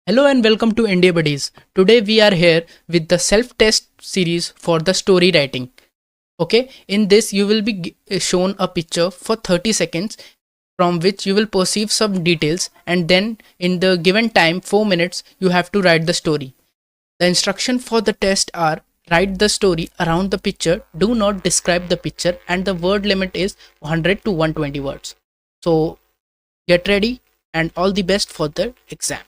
Hello and welcome to India Buddies. Today we are here with the self-test series for the story writing. Okay, in this you will be shown a picture for 30 seconds from which you will perceive some details, and then in the given time 4 minutes you have to write the story. The instruction for the test are: write the story around the picture, do not describe the picture, and the word limit is 100 to 120 words. So get ready and all the best for the exam.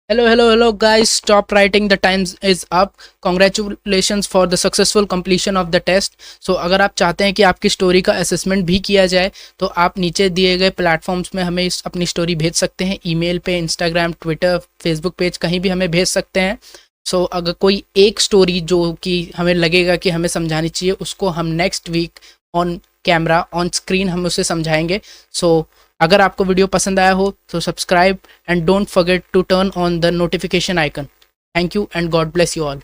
Hello guys, stop writing, the time is up. Congratulations for the successful completion of the test. So अगर आप चाहते हैं कि आपकी story का assessment भी किया जाए तो आप नीचे दिए गए प्लेटफॉर्म्स में हमें अपनी स्टोरी भेज सकते हैं, ईमेल पे, इंस्टाग्राम, ट्विटर, फेसबुक पेज, कहीं भी हमें भेज सकते हैं. सो अगर कोई एक स्टोरी जो कि हमें लगेगा कि हमें समझानी चाहिए, उसको हम next week on camera on screen हम उसे समझाएंगे. सो अगर आपको वीडियो पसंद आया हो तो subscribe and don't forget to turn on the notification icon. Thank you and God bless you all.